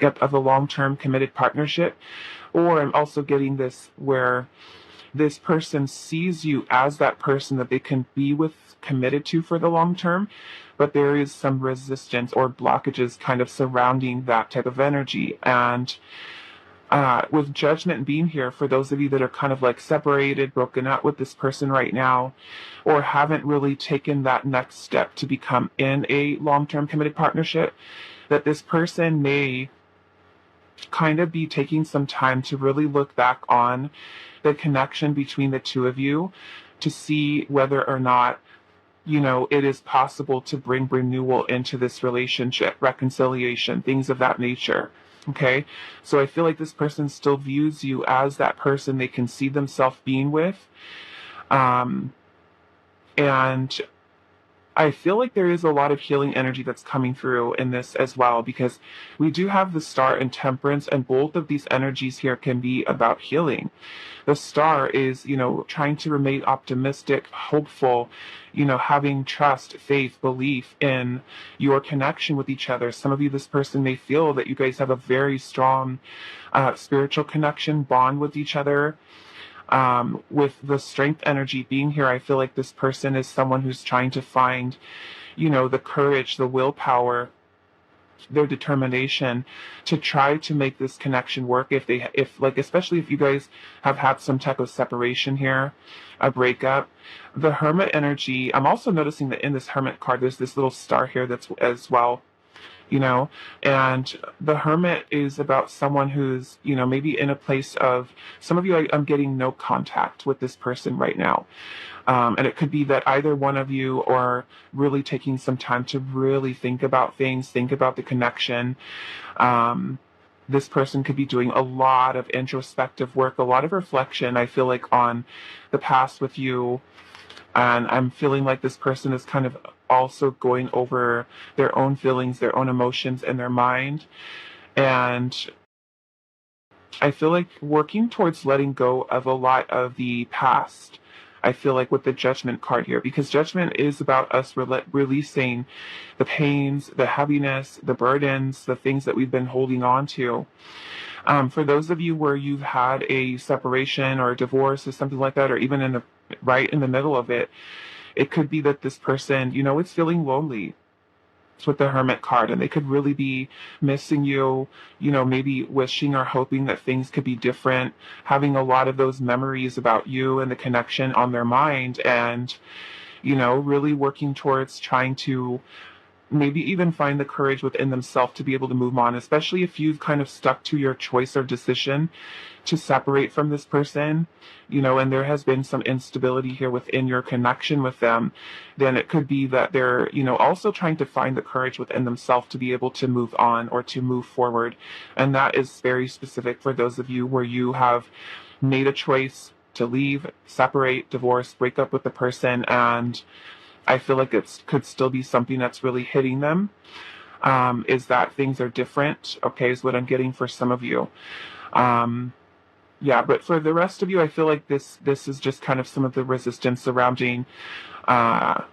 breakup of a long-term committed partnership. Or I'm also getting this where this person sees you as that person that they can be with, committed to for the long term, but there is some resistance or blockages kind of surrounding that type of energy. And with judgment being here, for those of you that are kind of like separated, broken up with this person right now, or haven't really taken that next step to become in a long-term committed partnership, that this person may kind of be taking some time to really look back on the connection between the two of you to see whether or not, it is possible to bring renewal into this relationship, reconciliation, things of that nature. Okay. So I feel like this person still views you as that person they can see themselves being with. And I feel like there is a lot of healing energy that's coming through in this as well, because we do have the Star and Temperance, and both of these energies here can be about healing. The Star is, trying to remain optimistic, hopeful, having trust, faith, belief in your connection with each other. Some of you, this person may feel that you guys have a very strong spiritual connection, bond with each other. With the Strength energy being here, I feel like this person is someone who's trying to find, the courage, the willpower, their determination to try to make this connection work. Especially if you guys have had some type of separation here, a breakup. The Hermit energy, I'm also noticing that in this Hermit card, there's this little star here that's as well. And the Hermit is about someone who's, maybe in a place of, some of you, I'm getting no contact with this person right now. And it could be that either one of you are really taking some time to really think about things, think about the connection. This person could be doing a lot of introspective work, a lot of reflection, I feel like, on the past with you. And I'm feeling like this person is kind of also going over their own feelings, their own emotions in their mind. And I feel like working towards letting go of a lot of the past. I feel like with the Judgment card here, because Judgment is about us releasing the pains, the heaviness, the burdens, the things that we've been holding on to. For those of you where you've had a separation or a divorce or something like that, or even right in the middle of it, it could be that this person, is feeling lonely. It's with the Hermit card, and they could really be missing you, maybe wishing or hoping that things could be different, having a lot of those memories about you and the connection on their mind, and, really working towards trying to maybe even find the courage within themselves to be able to move on, especially if you've kind of stuck to your choice or decision to separate from this person, and there has been some instability here within your connection with them. Then it could be that they're, also trying to find the courage within themselves to be able to move on or to move forward. And that is very specific for those of you where you have made a choice to leave, separate, divorce, break up with the person, and I feel like it could still be something that's really hitting them, is that things are different, okay, is what I'm getting for some of you. But for the rest of you, I feel like this is just kind of some of the resistance surrounding, feeling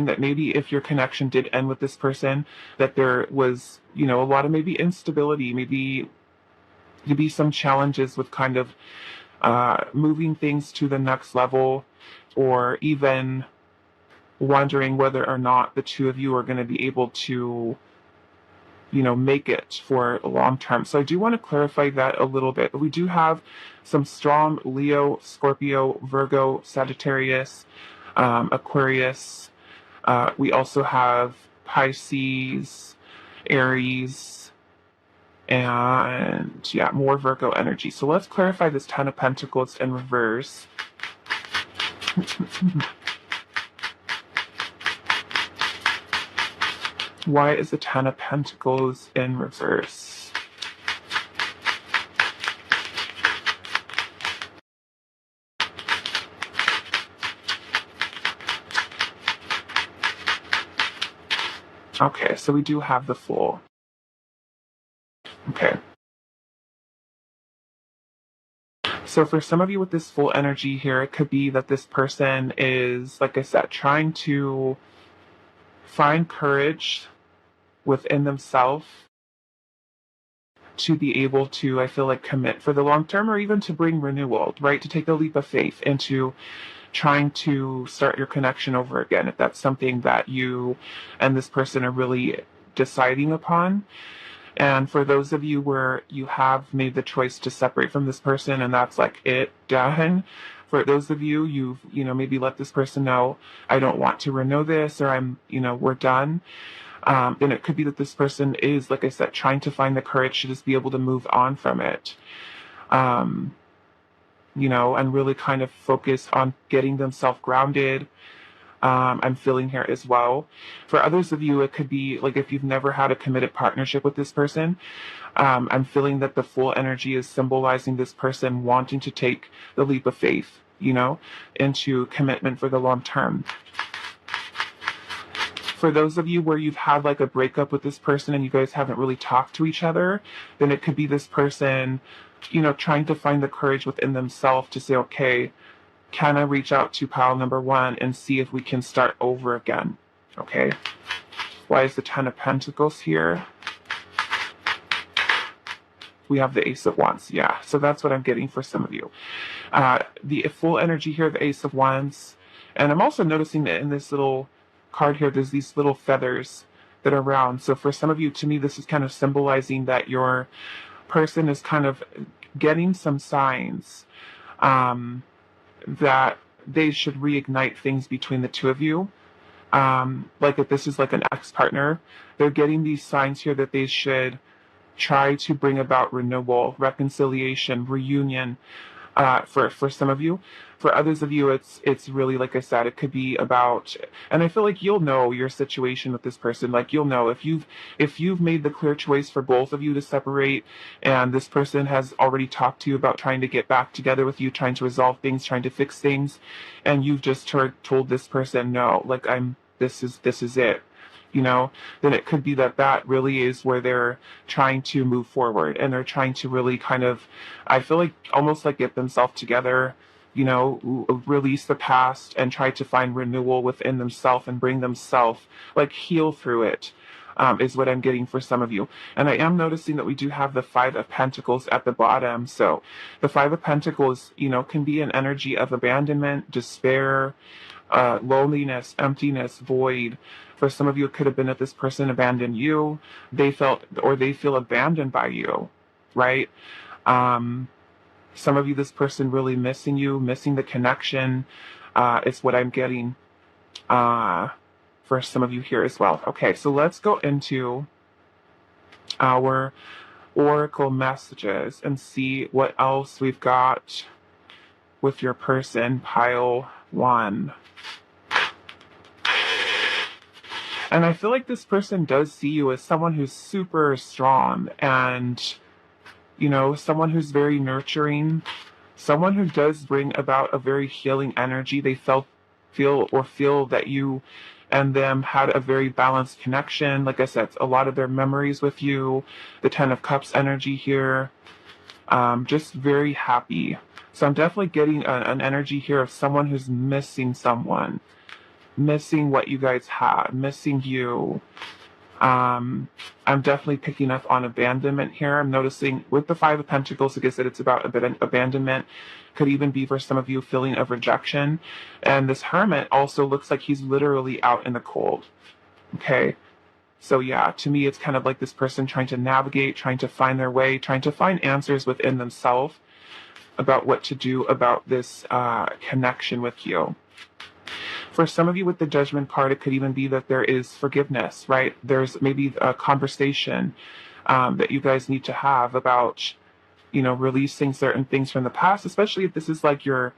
that maybe if your connection did end with this person, that there was, a lot of maybe instability, maybe some challenges with kind of moving things to the next level, or even wondering whether or not the two of you are going to be able to, make it for a long term. So I do want to clarify that a little bit. But we do have some strong Leo, Scorpio, Virgo, Sagittarius, Aquarius. We also have Pisces, Aries, and more Virgo energy. So let's clarify this Ten of Pentacles in reverse. Why is the Ten of Pentacles in reverse? Okay, so we do have the Fool. Okay. So for some of you with this Fool energy here, it could be that this person is, like I said, trying to find courage within themselves to be able to, I feel like, commit for the long term, or even to bring renewal, right? To take a leap of faith into trying to start your connection over again, if that's something that you and this person are really deciding upon. And for those of you where you have made the choice to separate from this person and that's like it, done. For those of you, you've, maybe let this person know, I don't want to renew this, or we're done. Then it could be that this person is, like I said, trying to find the courage to just be able to move on from it. And really kind of focus on getting themselves grounded. I'm feeling here as well. For others of you, it could be like if you've never had a committed partnership with this person, I'm feeling that the full energy is symbolizing this person wanting to take the leap of faith, into commitment for the long term. For those of you where you've had like a breakup with this person and you guys haven't really talked to each other, then it could be this person, trying to find the courage within themselves to say, okay, can I reach out to pile number one and see if we can start over again? Okay. Why is the Ten of Pentacles here? We have the Ace of Wands. Yeah. So that's what I'm getting for some of you. The full energy here, the Ace of Wands. And I'm also noticing that in this little card here, there's these little feathers that are round. So for some of you, to me, this is kind of symbolizing that your person is kind of getting some signs that they should reignite things between the two of you. Like if this is like an ex-partner, they're getting these signs here that they should try to bring about renewal, reconciliation, reunion, for some of you. For others of you, it's really, like I said, it could be about, and I feel like you'll know your situation with this person. Like you'll know if you've made the clear choice for both of you to separate, and this person has already talked to you about trying to get back together with you, trying to resolve things, trying to fix things, and you've just told this person, no, like this is it. Then it could be that really is where they're trying to move forward, and they're trying to really kind of, I feel like, almost like get themselves together, release the past and try to find renewal within themselves and bring themselves, like, heal through it, is what I'm getting for some of you. And I am noticing that we do have the Five of Pentacles at the bottom. So the Five of Pentacles, can be an energy of abandonment, despair, loneliness, emptiness, void. For some of you, it could have been that this person abandoned you. They feel abandoned by you, right? Some of you, this person really missing you, missing the connection, is what I'm getting for some of you here as well. Okay, so let's go into our oracle messages and see what else we've got with your person, pile one. And I feel like this person does see you as someone who's super strong and, someone who's very nurturing, someone who does bring about a very healing energy. They feel that you and them had a very balanced connection. Like I said, a lot of their memories with you, the Ten of Cups energy here, just very happy. So I'm definitely getting an energy here of someone who's missing someone. Missing what you guys had, missing you. I'm definitely picking up on abandonment here. I'm noticing with the Five of Pentacles, like I said, it's about a bit of abandonment. Could even be for some of you feeling of rejection. And this Hermit also looks like he's literally out in the cold. Okay. So yeah, to me, it's kind of like this person trying to navigate, trying to find their way, trying to find answers within themselves about what to do about this connection with you. For some of you with the Judgment card, it could even be that there is forgiveness, right? There's maybe a conversation that you guys need to have about, releasing certain things from the past, especially if this is like you're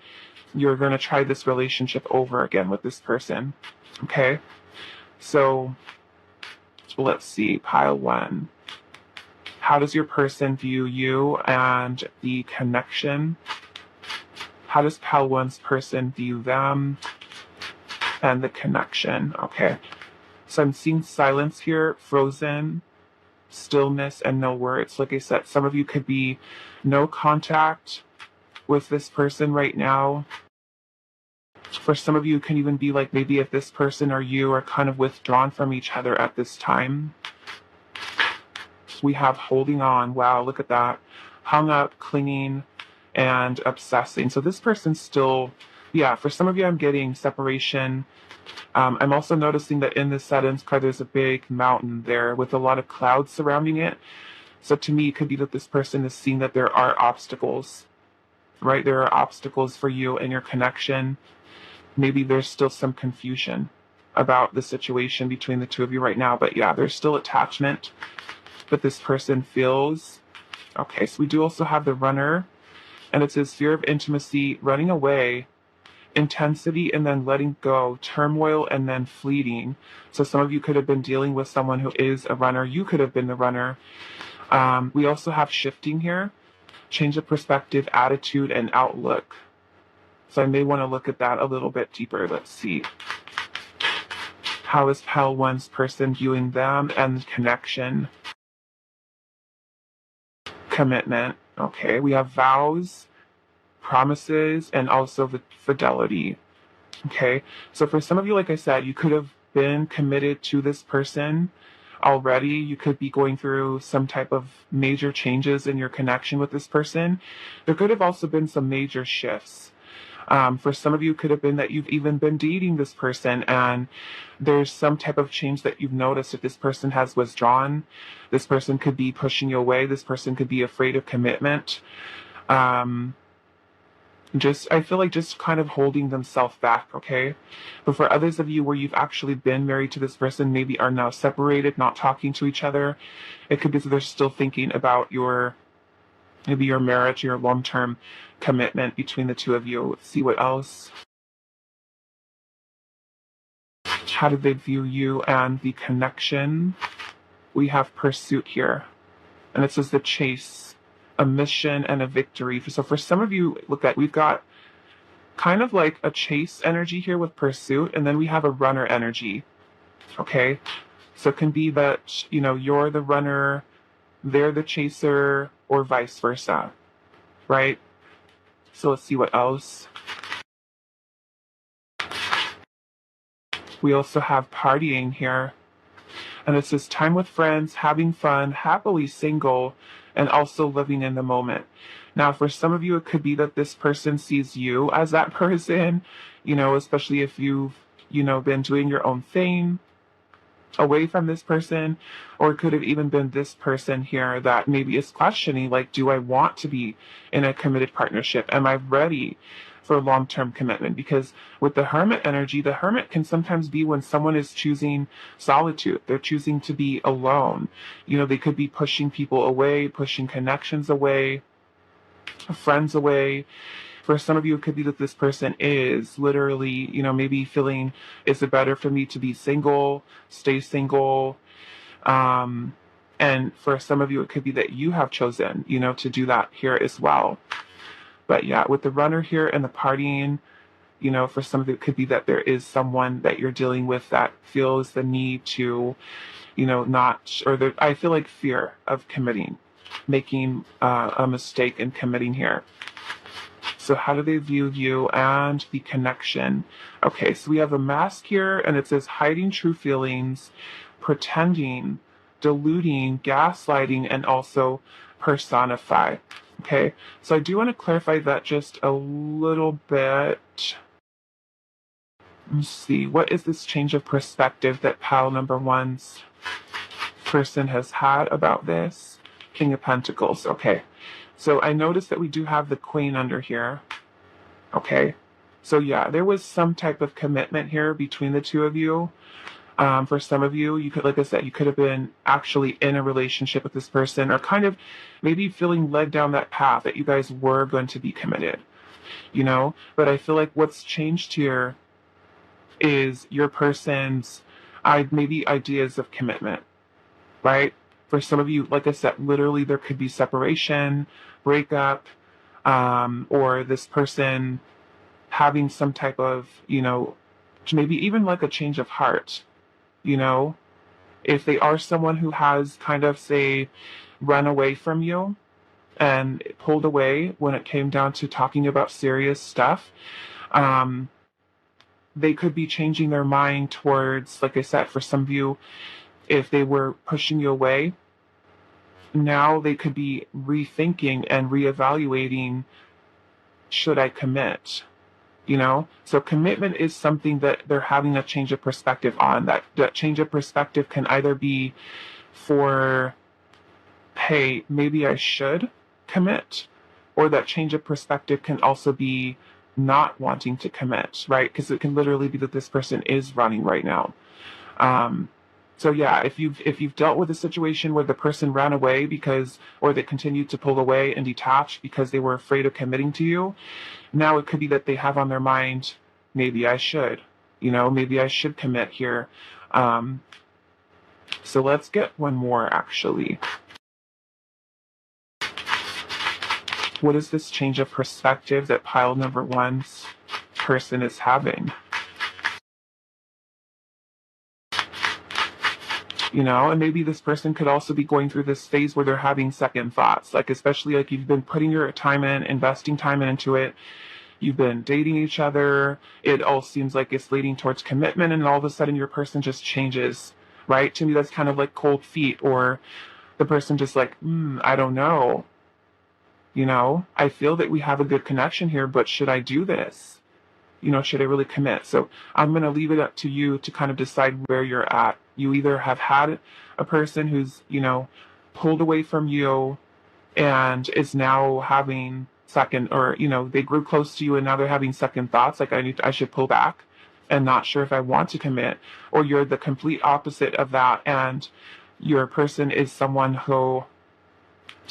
going to try this relationship over again with this person, okay? So let's see, pile one. How does your person view you and the connection? How does pile one's person view them? And the connection. Okay. So I'm seeing silence here, frozen, stillness, and no words. Like I said, some of you could be no contact with this person right now. For some of you, it can even be like maybe if this person or you are kind of withdrawn from each other at this time. We have holding on. Wow, look at that. Hung up, clinging, and obsessing. So this person's still, yeah, for some of you, I'm getting separation. I'm also noticing that in this settings card, there's a big mountain there with a lot of clouds surrounding it. So to me, it could be that this person is seeing that there are obstacles, right? There are obstacles for you and your connection. Maybe there's still some confusion about the situation between the two of you right now. But yeah, there's still attachment that this person feels. Okay, so we do also have the runner, and it says fear of intimacy, running away, intensity, and then letting go, turmoil, and then fleeting. So some of you could have been dealing with someone who is a runner. You could have been the runner. We also have shifting here, change of perspective, attitude, and outlook. So I may want to look at that a little bit deeper. Let's see. How is Pal 1's person viewing them and connection? Commitment. Okay, we have vows, promises, and also the fidelity. Okay, so for some of you, like I said, you could have been committed to this person already. You could be going through some type of major changes in your connection with this person. There could have also been some major shifts. For some of you, it could have been that you've even been dating this person and there's some type of change that you've noticed that this person has withdrawn. This person could be pushing you away. This person could be afraid of commitment. I feel like just kind of holding themselves back, okay? But for others of you where you've actually been married to this person, maybe are now separated, not talking to each other, it could be that they're still thinking about maybe your marriage, your long-term commitment between the two of you. Let's see what else. How do they view you and the connection? We have pursuit here. And it says the chase, a mission, and a victory. So for some of you, we've got kind of like a chase energy here with pursuit, and then we have a runner energy. Okay? So it can be that, you're the runner, they're the chaser, or vice versa. Right? So let's see what else. We also have partying here. And it says time with friends, having fun, happily single, and also living in the moment. Now, for some of you, it could be that this person sees you as that person, especially if you've, been doing your own thing away from this person, or it could have even been this person here that maybe is questioning, like, do I want to be in a committed partnership? Am I ready for long-term commitment? Because with the hermit energy, the hermit can sometimes be when someone is choosing solitude. They're choosing to be alone. They could be pushing people away, pushing connections away, friends away. For some of you, it could be that this person is literally, maybe feeling, is it better for me to be single, stay single? And for some of you, it could be that you have chosen, to do that here as well. But yeah, with the runner here and the partying, for some of you, it could be that there is someone that you're dealing with that feels the need to, I feel like fear of committing, making a mistake in committing here. So how do they view you and the connection? Okay, so we have a mask here, and it says hiding true feelings, pretending, deluding, gaslighting, and also personify. Okay, so I do want to clarify that just a little bit. Let's see, what is this change of perspective that pile number 1's person has had about this? King of Pentacles, okay. So I noticed that we do have the Queen under here. Okay. So yeah, there was some type of commitment here between the two of you. For some of you, you could, like I said, you could have been actually in a relationship with this person, or kind of maybe feeling led down that path that you guys were going to be committed, But I feel like what's changed here is your person's maybe ideas of commitment, right? For some of you, like I said, literally there could be separation, breakup, or this person having some type of, maybe even like a change of heart, if they are someone who has kind of, say, run away from you and pulled away when it came down to talking about serious stuff, they could be changing their mind towards, like I said, for some of you, if they were pushing you away, now they could be rethinking and reevaluating, should I commit? So commitment is something that they're having a change of perspective on. That change of perspective can either be for, hey, maybe I should commit, or that change of perspective can also be not wanting to commit, right? Because it can literally be that this person is running right now. Um, so yeah, if you've dealt with a situation where the person ran away or they continued to pull away and detach because they were afraid of committing to you, now it could be that they have on their mind, maybe I should, maybe I should commit here. Um, so let's get one more actually. What is this change of perspective that pile number one's person is having? And maybe this person could also be going through this phase where they're having second thoughts, like especially like you've been putting your time in, investing time into it. You've been dating each other. It all seems like it's leading towards commitment, and all of a sudden your person just changes, right? To me, that's kind of like cold feet, or the person just like, I don't know. I feel that we have a good connection here, but should I do this? Should I really commit? So I'm going to leave it up to you to kind of decide where you're at. You either have had a person who's, pulled away from you and is now having second, or, they grew close to you and now they're having second thoughts, like I should pull back and not sure if I want to commit, or you're the complete opposite of that and your person is someone who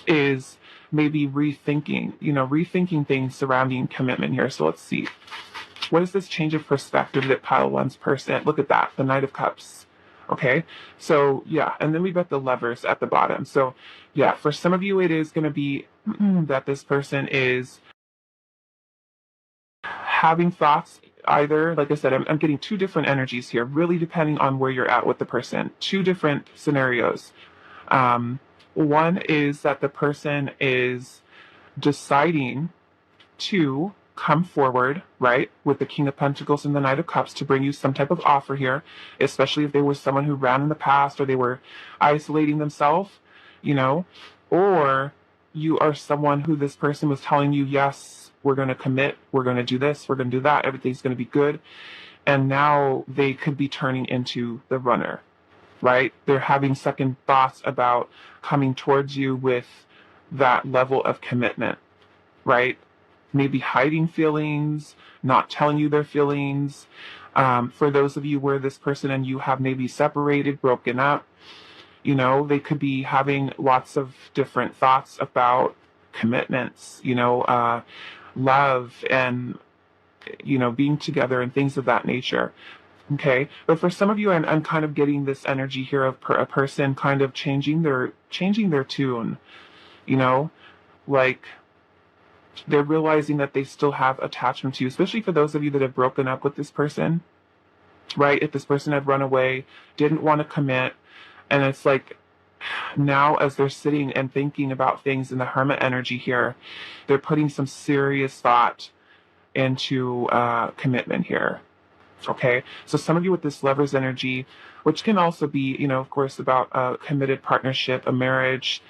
is maybe rethinking things surrounding commitment here. So let's see. What is this change of perspective that pile one's person? Look at that, the Knight of Cups. Okay, so yeah, and then we've got the Lovers at the bottom. So yeah, for some of you, it is going to be that this person is having thoughts. Either, like I said, I'm getting two different energies here, really depending on where you're at with the person. Two different scenarios. One is that the person is deciding to come forward, right, with the King of Pentacles and the Knight of Cups to bring you some type of offer here, especially if they were someone who ran in the past or they were isolating themselves, or you are someone who this person was telling you, yes, we're going to commit, we're going to do this, we're going to do that, everything's going to be good. And now they could be turning into the runner, right? They're having second thoughts about coming towards you with that level of commitment, right? Maybe hiding feelings, not telling you their feelings. For those of you where this person and you have maybe separated, broken up, they could be having lots of different thoughts about commitments, love and, being together and things of that nature. Okay, but for some of you, I'm kind of getting this energy here of a person kind of changing their tune, like they're realizing that they still have attachment to you, especially for those of you that have broken up with this person, right? If this person had run away, didn't want to commit, and it's like now as they're sitting and thinking about things in the Hermit energy here, they're putting some serious thought into commitment here. Okay, so some of you with this Lover's energy, which can also be, of course, about a committed partnership, a marriage,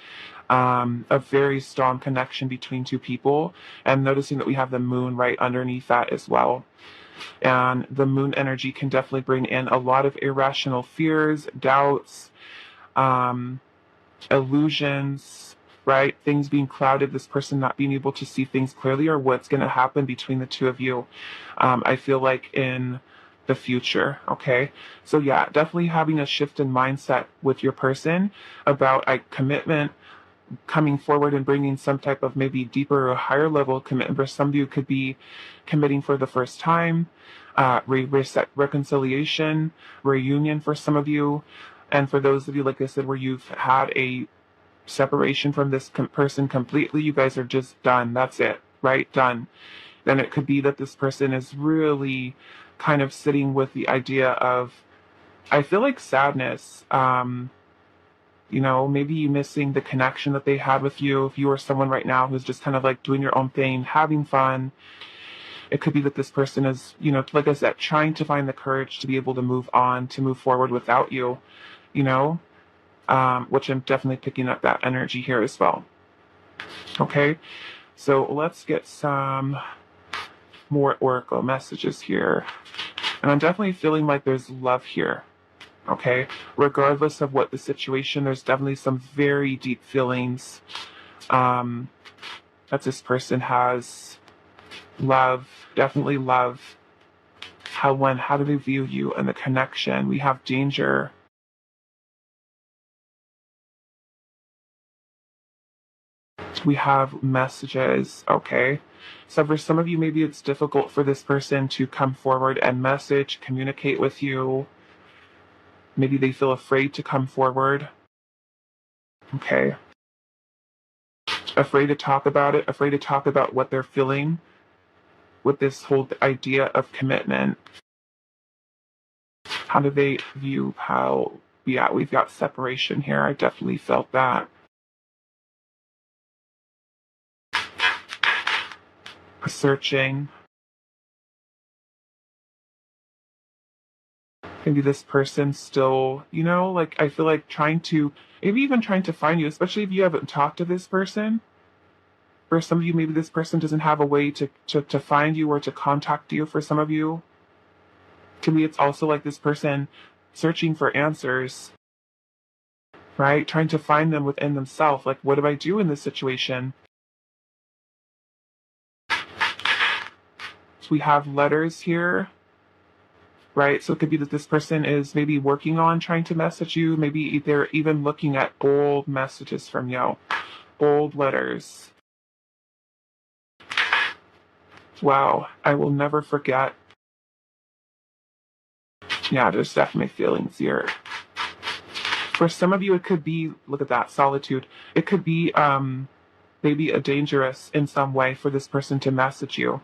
a very strong connection between two people, and noticing that we have the Moon right underneath that as well. And the Moon energy can definitely bring in a lot of irrational fears, doubts, illusions, right? Things being clouded, this person not being able to see things clearly, or what's going to happen between the two of you. I feel like in the future. Okay, so yeah, definitely having a shift in mindset with your person about commitment, coming forward and bringing some type of maybe deeper or higher level commitment. For some of you, could be committing for the first time, reconciliation, reunion for some of you, and for those of you, like I said, where you've had a separation from this person completely, you guys are just done. That's it, right? Done. Then it could be that this person is really kind of sitting with the idea of, I feel like sadness, maybe you missing the connection that they had with you. If you are someone right now who's just kind of like doing your own thing, having fun, it could be that this person is, like I said, trying to find the courage to be able to move on, to move forward without you, which I'm definitely picking up that energy here as well. Okay, so let's get some more oracle messages here. And I'm definitely feeling like there's love here. Okay, regardless of what the situation, there's definitely some very deep feelings that this person has. Love, definitely love. How do they view you and the connection? We have danger. We have messages. Okay, so for some of you, maybe it's difficult for this person to come forward and message, communicate with you. Maybe they feel afraid to come forward. Okay, afraid to talk about it, afraid to talk about what they're feeling with this whole idea of commitment. How do they view how, yeah, we've got separation here. I definitely felt that. Searching. Maybe this person still, like I feel like maybe even trying to find you, especially if you haven't talked to this person. For some of you, maybe this person doesn't have a way to find you or to contact you. For some of you, to me, it's also like this person searching for answers, right? Trying to find them within themselves. Like, what do I do in this situation? So we have letters here, right? So it could be that this person is maybe working on trying to message you. Maybe they're even looking at old messages from you, old letters. Wow, I will never forget. Yeah, there's definitely feelings here. For some of you, it could be, look at that, solitude. It could be maybe a dangerous in some way for this person to message you,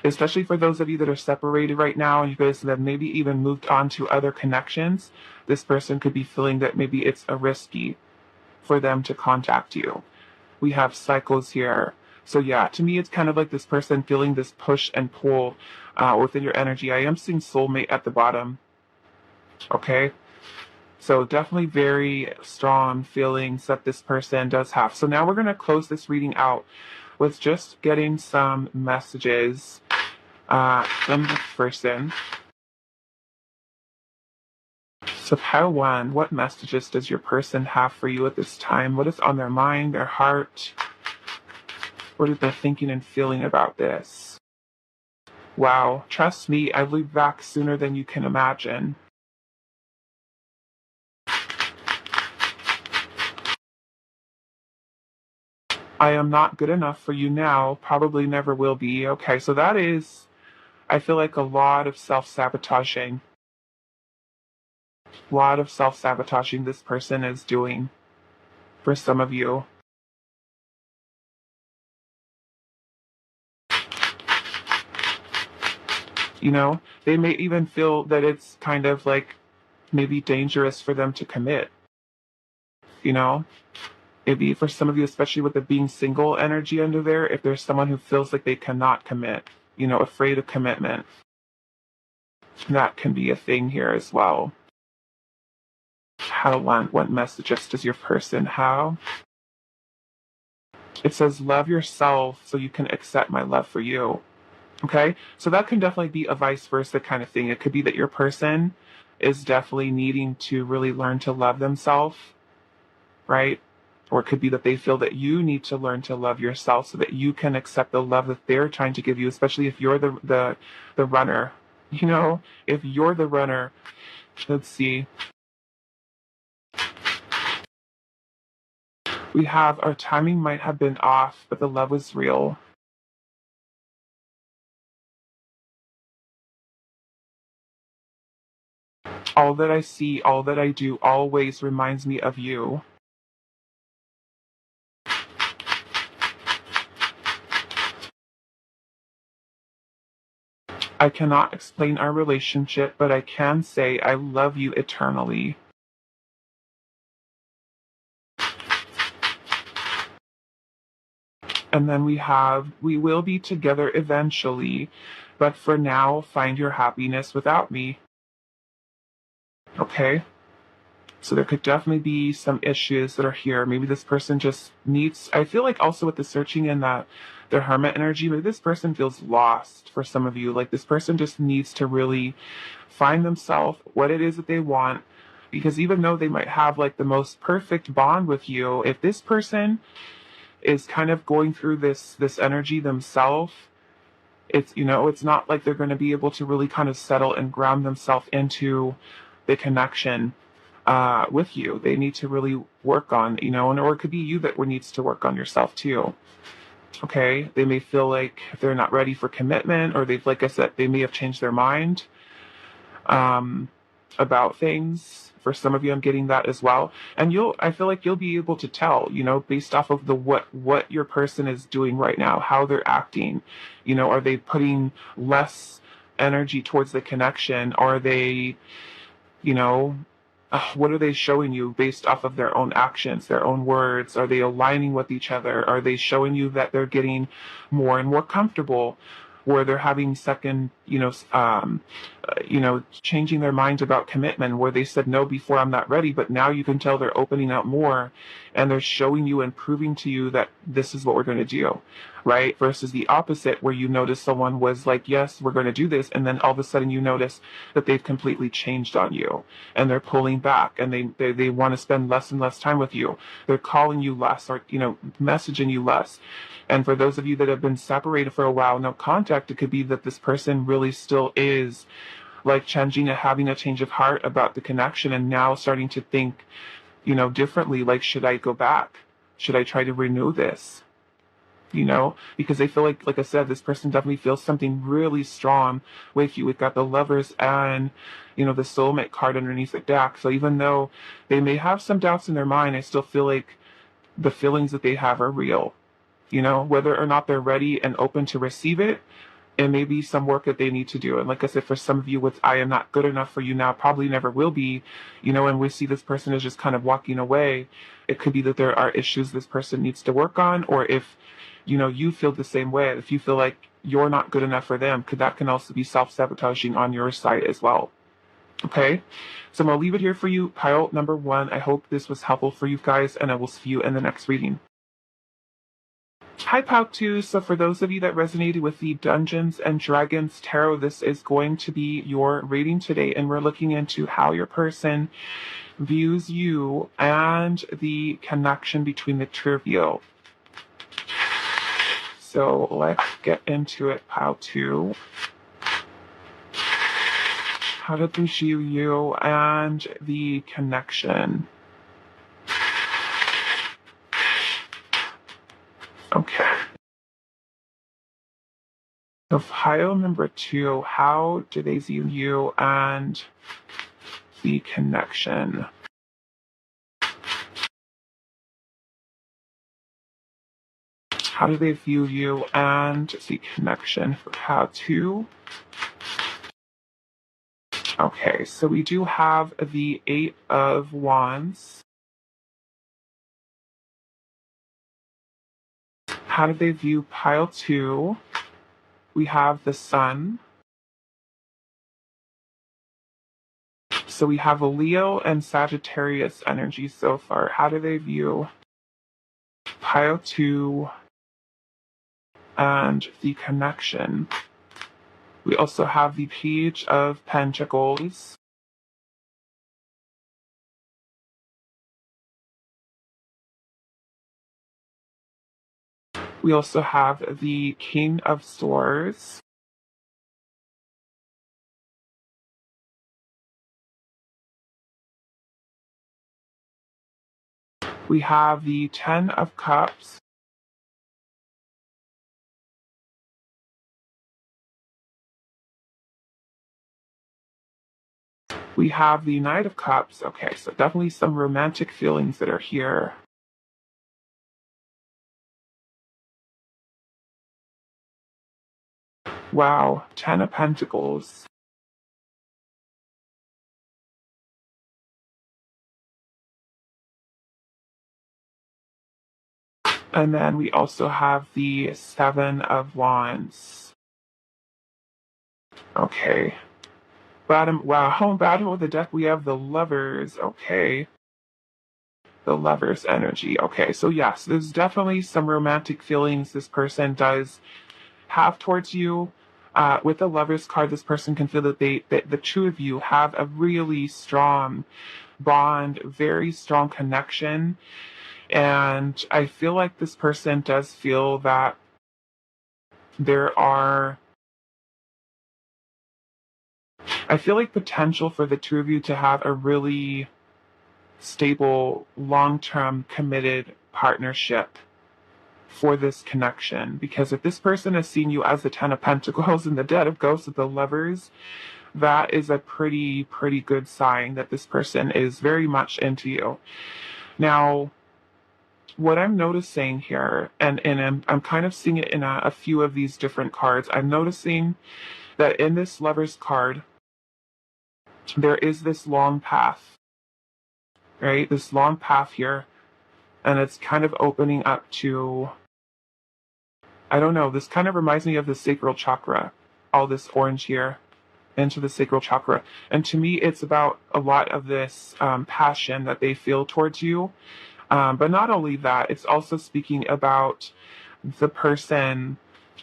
especially for those of you that are separated right now and you guys have maybe even moved on to other connections. This person could be feeling that maybe it's a risky for them to contact you. We have cycles here. So yeah, to me, it's kind of like this person feeling this push and pull within your energy. I am seeing soulmate at the bottom. Okay. So definitely very strong feelings that this person does have. So now we're going to close this reading out with just getting some messages from this person. So pile one, what messages does your person have for you at this time? What is on their mind, their heart? What are they thinking and feeling about this? Wow, trust me, I will be back sooner than you can imagine. I am not good enough for you now, probably never will be. Okay, so that is, I feel like a lot of self-sabotaging. A lot of self-sabotaging this person is doing for some of you. They may even feel that it's kind of like maybe dangerous for them to commit. Maybe for some of you, especially with the being single energy under there, if there's someone who feels like they cannot commit, afraid of commitment, that can be a thing here as well. What messages does your person have? It says, love yourself so you can accept my love for you. Okay, so that can definitely be a vice versa kind of thing. It could be that your person is definitely needing to really learn to love themselves, right? Or it could be that they feel that you need to learn to love yourself so that you can accept the love that they're trying to give you, especially if you're the runner. If you're the runner, let's see. We have our timing might have been off, but the love was real. All that I see, all that I do always reminds me of you. I cannot explain our relationship, but I can say I love you eternally. And then we will be together eventually, but for now, find your happiness without me. Okay? So there could definitely be some issues that are here. Maybe this person just needs, I feel like also with the searching in that their hermit energy, maybe this person feels lost for some of you. Like this person just needs to really find themselves, what it is that they want. Because even though they might have like the most perfect bond with you, if this person is kind of going through this energy themselves, it's, you know, it's not like they're going to be able to really kind of settle and ground themselves into the connection with you. They need to really work on, you know, and or it could be you that needs to work on yourself too. Okay, they may feel like they're not ready for commitment, or they've, like I said, they may have changed their mind um, about things. For some of you, I'm getting that as well, and I feel like you'll be able to tell, you know, based off of the what your person is doing right now, how they're acting. You know, are they putting less energy towards the connection? Are they, you know, what are they showing you based off of their own actions, their own words? Are they aligning with each other? Are they showing you that they're getting more and more comfortable, where they're having second, changing their minds about commitment, where they said no before, I'm not ready, but now you can tell they're opening up more, and they're showing you and proving to you that this is what we're going to do, right? Versus the opposite, where you notice someone was like, yes, we're going to do this, and then all of a sudden you notice that they've completely changed on you, and they're pulling back, and they want to spend less and less time with you. They're calling you less, or, you know, messaging you less. And for those of you that have been separated for a while, no contact, it could be that this person really still is like changing and having a change of heart about the connection, and now starting to think, you know, differently. Like, should I go back? Should I try to renew this? You know, because they feel like I said, this person definitely feels something really strong with you. We've got the Lovers and, you know, the Soulmate card underneath the deck. So even though they may have some doubts in their mind, I still feel like the feelings that they have are real. You know, whether or not they're ready and open to receive it, it may be some work that they need to do. And like I said, for some of you, with I am not good enough for you now, probably never will be, you know, and we see this person is just kind of walking away. It could be that there are issues this person needs to work on, or if, you know, you feel the same way, if you feel like you're not good enough for them, that can also be self-sabotaging on your side as well. Okay, so I'm gonna leave it here for you, pile number one. I hope this was helpful for you guys, and I will see you in the next reading. Hi, Pal 2. So for those of you that resonated with the Dungeons and Dragons Tarot, this is going to be your reading today, and we're looking into how your person views you and the connection between the two of you. So let's get into it, Pal 2. How do they view you and the connection? Okay. So pile number 2, how do they view you and the connection? How do they view you and the connection for pile 2? Okay, so we do have the 8 of Wands. How do they view pile 2? We have the Sun. So we have a Leo and Sagittarius energy so far. How do they view pile 2 and the connection? We also have the Page of Pentacles. We also have the King of Swords. We have the Ten of Cups. We have the Knight of Cups. Okay, so definitely some romantic feelings that are here. Wow, Ten of Pentacles. And then we also have the Seven of Wands. Okay. Bottom of the deck, we have the Lovers. Okay. The Lovers energy. Okay, so yes, there's definitely some romantic feelings this person does have towards you. With the Lovers card, this person can feel that that the two of you have a really strong bond, very strong connection. And I feel like this person does feel that there are, I feel like potential for the two of you to have a really stable, long-term, committed partnership for this connection. Because if this person has seen you as the Ten of Pentacles and the Dead of Ghosts with the Lovers, that is a pretty good sign that this person is very much into you. Now, what I'm noticing here, and I'm kind of seeing it in a few of these different cards, I'm noticing that in this Lovers card, there is this long path, right? This long path here, and it's kind of opening up to, I don't know, this kind of reminds me of the sacral chakra, all this orange here into the sacral chakra. And to me, it's about a lot of this passion that they feel towards you. But not only that, it's also speaking about the person,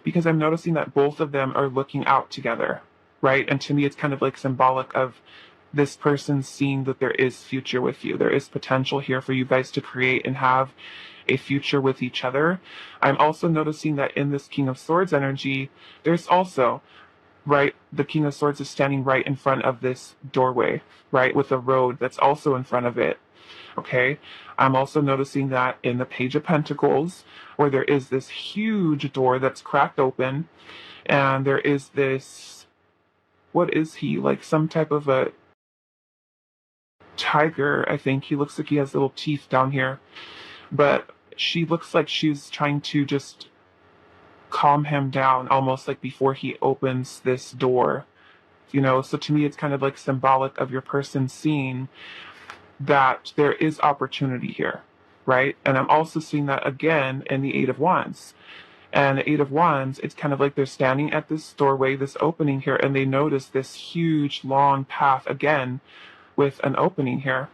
because I'm noticing that both of them are looking out together, right? And to me, it's kind of like symbolic of this person seeing that there is future with you. There is potential here for you guys to create and have a future with each other. I'm also noticing that in this King of Swords energy, there's also, right, the King of Swords is standing right in front of this doorway, right, with a road that's also in front of it. Okay, I'm also noticing that in the Page of Pentacles, where there is this huge door that's cracked open, and there is this, what is he, like some type of a tiger, I think. He looks like he has little teeth down here, but she looks like she's trying to just calm him down, almost like before he opens this door. So to me, it's kind of like symbolic of your person seeing that there is opportunity here, right? And I'm also seeing that again in the Eight of Wands. And the Eight of Wands, it's kind of like they're standing at this doorway, this opening here, and they notice this huge, long path again with an opening here.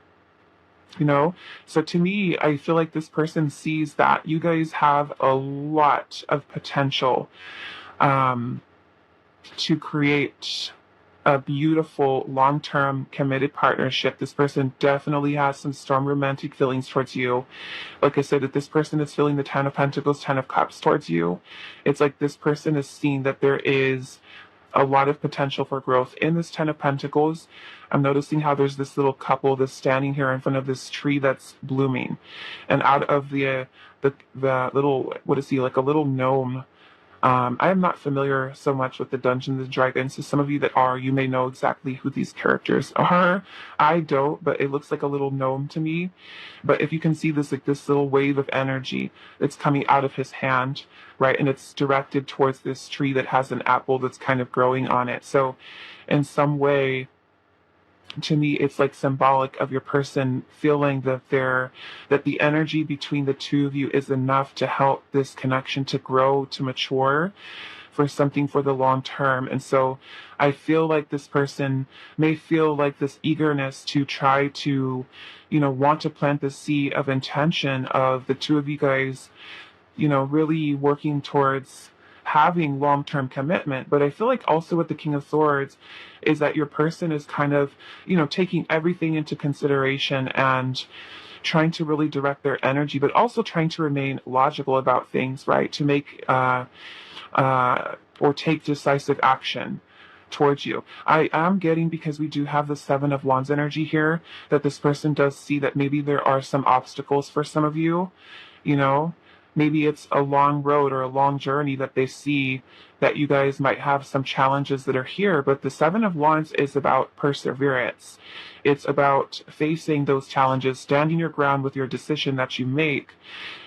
So to me, I feel like this person sees that you guys have a lot of potential to create a beautiful, long-term, committed partnership. This person definitely has some strong romantic feelings towards you. Like I said, that this person is feeling the Ten of Pentacles, Ten of Cups towards you. It's like this person is seeing that there is a lot of potential for growth in this Ten of Pentacles. I'm noticing how there's this little couple that's standing here in front of this tree that's blooming, and out of the little, what is he, like a little gnome. I am not familiar so much with the Dungeons and Dragons, so some of you that are, you may know exactly who these characters are. I don't, but it looks like a little gnome to me. But if you can see this, like this little wave of energy that's coming out of his hand, right, and it's directed towards this tree that has an apple that's kind of growing on it. So in some way, to me, it's like symbolic of your person feeling that that the energy between the two of you is enough to help this connection to grow, to mature for something for the long term. And so I feel like this person may feel like this eagerness to try to, want to plant the seed of intention of the two of you guys, really working towards having long-term commitment. But I feel like also with the King of Swords is that your person is kind of, taking everything into consideration and trying to really direct their energy, but also trying to remain logical about things, right? To make or take decisive action towards you. I am getting, because we do have the Seven of Wands energy here, that this person does see that maybe there are some obstacles for some of you, maybe it's a long road or a long journey that they see, that you guys might have some challenges that are here. But the Seven of Wands is about perseverance. It's about facing those challenges, standing your ground with your decision that you make,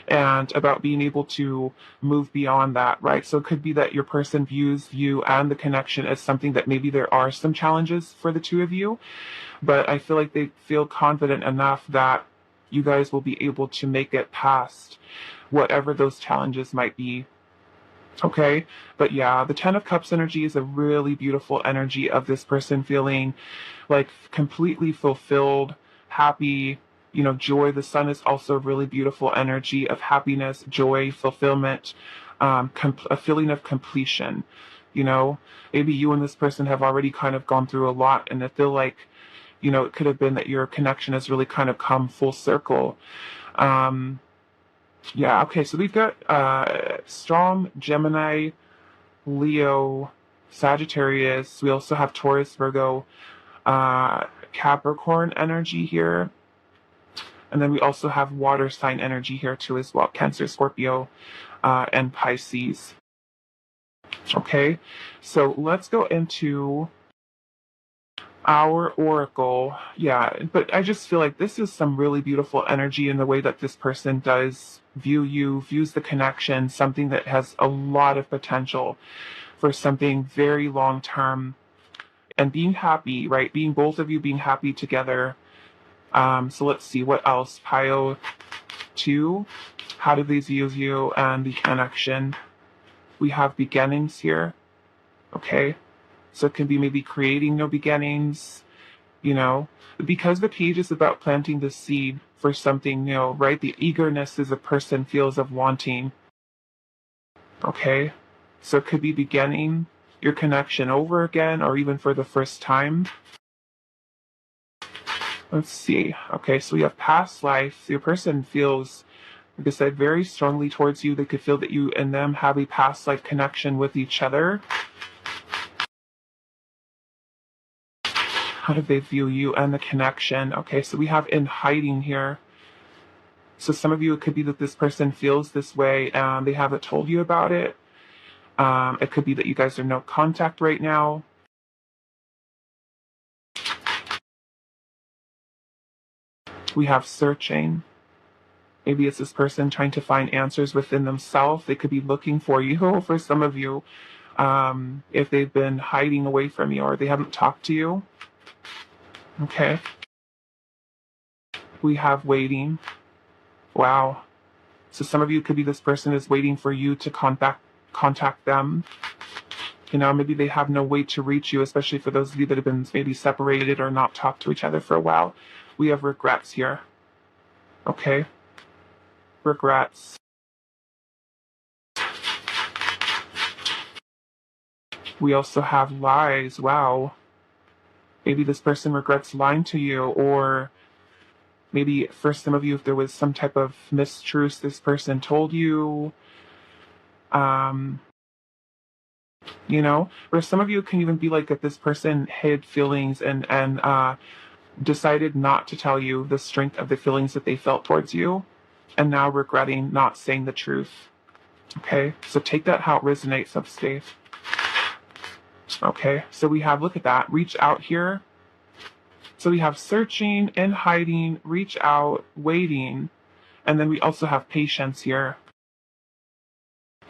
and about being able to move beyond that, right? So it could be that your person views you and the connection as something that maybe there are some challenges for the two of you, but I feel like they feel confident enough that you guys will be able to make it past whatever those challenges might be. Okay, but yeah, the Ten of Cups energy is a really beautiful energy of this person feeling like completely fulfilled, happy, joy. The sun is also a really beautiful energy of happiness, joy, fulfillment, a feeling of completion. You know, maybe you and this person have already kind of gone through a lot, and I feel like, it could have been that your connection has really kind of come full circle. Um, yeah, okay, so we've got strong Gemini, Leo, Sagittarius. We also have Taurus, Virgo, Capricorn energy here. And then we also have water sign energy here too as well. Cancer, Scorpio, and Pisces. Okay, so let's go into our oracle. Yeah, but I just feel like this is some really beautiful energy in the way that this person does view you, views the connection, something that has a lot of potential for something very long term, and being happy, right? Being both of you being happy together. So let's see what else. Pile 2. How do these use you and the connection? We have beginnings here. Okay. So it can be maybe creating new beginnings, because the page is about planting the seed for something new, right? The eagerness as a person feels of wanting. Okay. So it could be beginning your connection over again or even for the first time. Let's see. Okay, so we have past life. Your person feels, like I said, very strongly towards you. They could feel that you and them have a past life connection with each other. How do they view you and the connection? Okay, so we have in hiding here. So some of you, it could be that this person feels this way and they haven't told you about it. It could be that you guys are no contact right now. We have searching. Maybe it's this person trying to find answers within themselves. They could be looking for you. For some of you, if they've been hiding away from you or they haven't talked to you. Okay. We have waiting. Wow. So some of you could be this person is waiting for you to contact them. Maybe they have no way to reach you, especially for those of you that have been maybe separated or not talked to each other for a while. We have regrets here. Okay. Regrets. We also have lies. Wow. Maybe this person regrets lying to you, or maybe for some of you, if there was some type of mistruth this person told you. Or some of you can even be like that this person hid feelings and decided not to tell you the strength of the feelings that they felt towards you, and now regretting not saying the truth. Okay, so take that how it resonates, Upstate. Okay, so we have, look at that, reach out here. So we have searching and hiding, reach out, waiting, and then we also have patience here.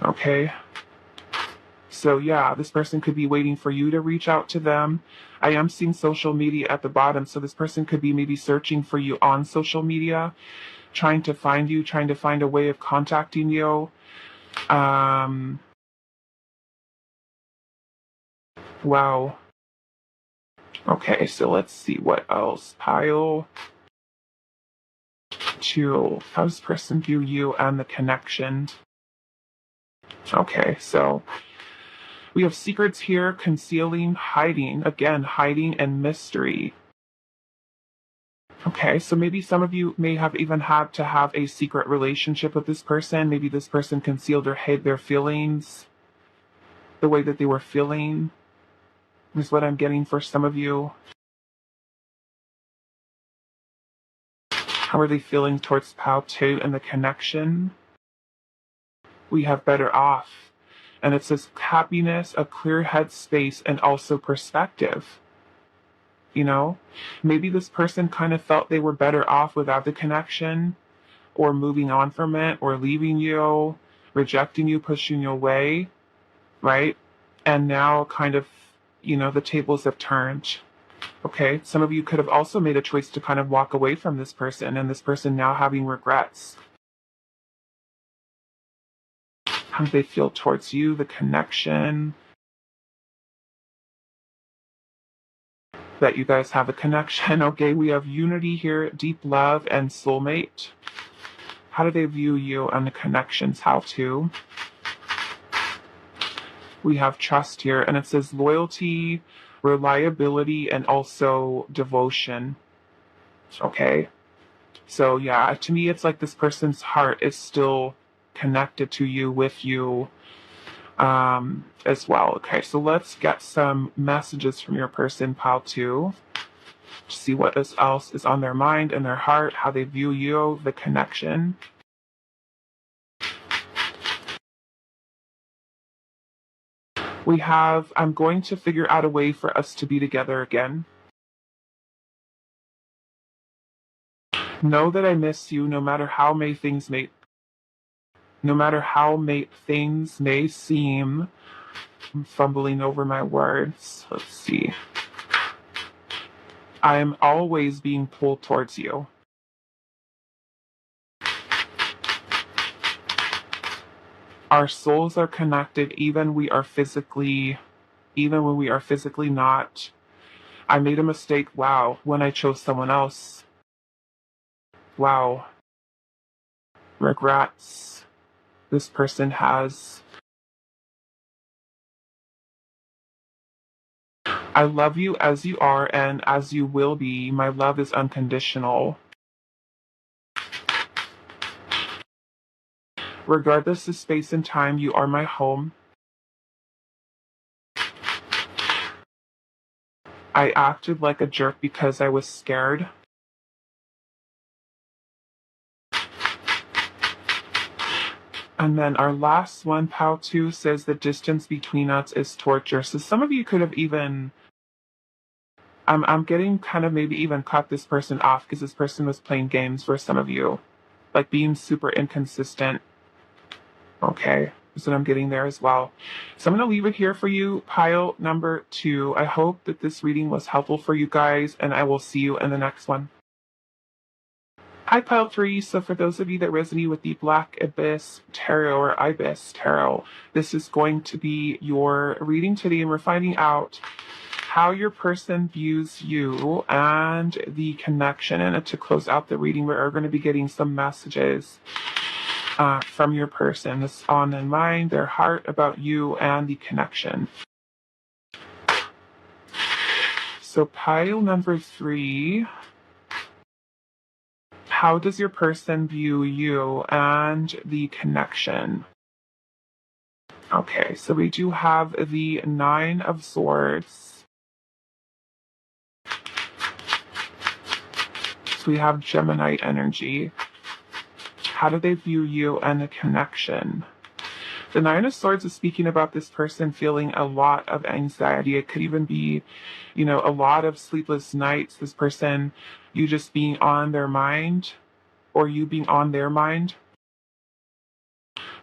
Okay. So yeah, this person could be waiting for you to reach out to them. I am seeing social media at the bottom, so this person could be maybe searching for you on social media, trying to find you, trying to find a way of contacting you. Wow. Okay, so let's see what else. Pile 2. How does this person view you and the connection? Okay, so we have secrets here, concealing, hiding. Again, hiding and mystery. Okay, so maybe some of you may have even had to have a secret relationship with this person. Maybe this person concealed or hid their feelings, the way that they were feeling, is what I'm getting for some of you. How are they feeling towards Pal 2 and the connection? We have better off. And it says happiness, a clear head space, and also perspective. Maybe this person kind of felt they were better off without the connection, or moving on from it, or leaving you, rejecting you, pushing you away, right? And now kind of, the tables have turned. Okay, some of you could have also made a choice to kind of walk away from this person, and this person now having regrets. how they feel towards you, the connection, that you guys have a connection. Okay, we have unity here, deep love, and soulmate. How do they view you and the connections? How to? We have trust here, and it says loyalty, reliability, and also devotion. Okay. So yeah, to me, it's like this person's heart is still connected to you, with you, as well. Okay, so let's get some messages from your person, pile 2. To see what else is on their mind and their heart, how they view you, the connection. We have, I'm going to figure out a way for us to be together again. Know that I miss you no matter how things may seem. I'm fumbling over my words. Let's see. I am always being pulled towards you. Our souls are connected even when we are physically not. I made a mistake, wow, when I chose someone else. Wow. Regrets. This person has. I love you as you are and as you will be. My love is unconditional. Regardless of space and time, you are my home. I acted like a jerk because I was scared. And then our last one, Pal 2, says the distance between us is torture. So some of you could have even, I'm getting kind of maybe even cut this person off because this person was playing games for some of you. Like being super inconsistent. Okay, so I'm getting there as well. So I'm going to leave it here for you, pile number 2. I hope that this reading was helpful for you guys, and I will see you in the next one. Hi, pile 3. So for those of you that resonate with the Black Abyss Tarot or Ibis Tarot, this is going to be your reading today, and we're finding out how your person views you and the connection. And to close out the reading, we are going to be getting some messages from your person. That's on their mind, their heart, about you, and the connection. So pile number 3. How does your person view you and the connection? Okay, so we do have the 9 of Swords. So we have Gemini energy. How do they view you and the connection? The 9 of Swords is speaking about this person feeling a lot of anxiety. It could even be, a lot of sleepless nights. This person, you just being on their mind, or you being on their mind.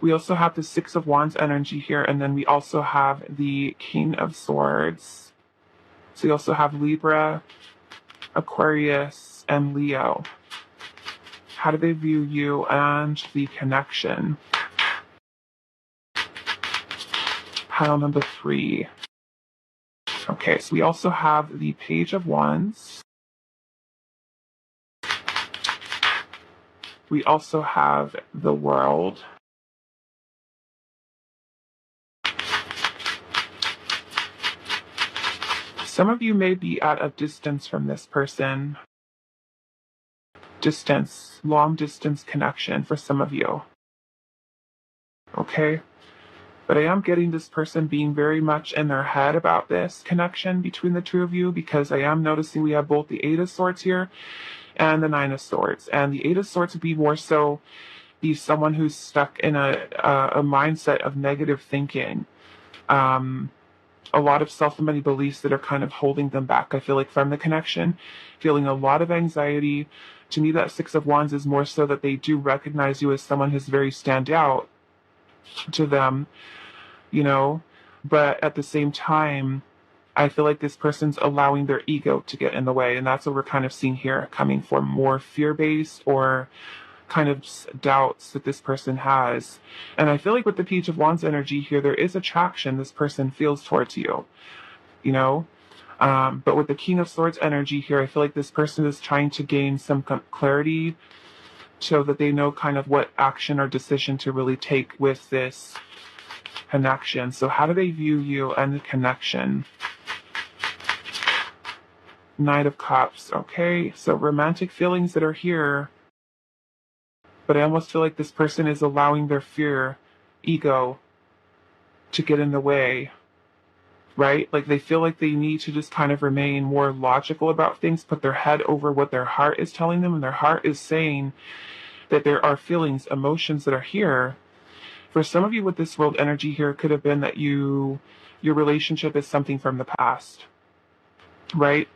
We also have the 6 of Wands energy here, and then we also have the King of Swords. So we also have Libra, Aquarius, and Leo. How do they view you and the connection? Pile number 3. Okay, so we also have the Page of Wands. We also have the World. Some of you may be at a distance from this person. Distance, long distance connection for some of you. Okay? But I am getting this person being very much in their head about this connection between the two of you, because I am noticing we have both the 8 of Swords here and the 9 of Swords. And the 8 of Swords would be more so be someone who's stuck in a mindset of negative thinking. A lot of self-limiting beliefs that are kind of holding them back, I feel like, from the connection, feeling a lot of anxiety. To me, that 6 of Wands is more so that they do recognize you as someone who's very stand out to them, but at the same time, I feel like this person's allowing their ego to get in the way, and that's what we're kind of seeing here, coming from more fear-based or kind of doubts that this person has. And I feel like with the Page of Wands energy here, there is attraction this person feels towards you, you know? But with the King of Swords energy here, I feel like this person is trying to gain some clarity so that they know kind of what action or decision to really take with this connection. So how do they view you and the connection? Knight of Cups. Okay, so romantic feelings that are here, but I almost feel like this person is allowing their fear, ego, to get in the way, right? Like they feel like they need to just kind of remain more logical about things, put their head over what their heart is telling them, and their heart is saying that there are feelings, emotions that are here. For some of you with this world energy here, it could have been that your relationship is something from the past, right?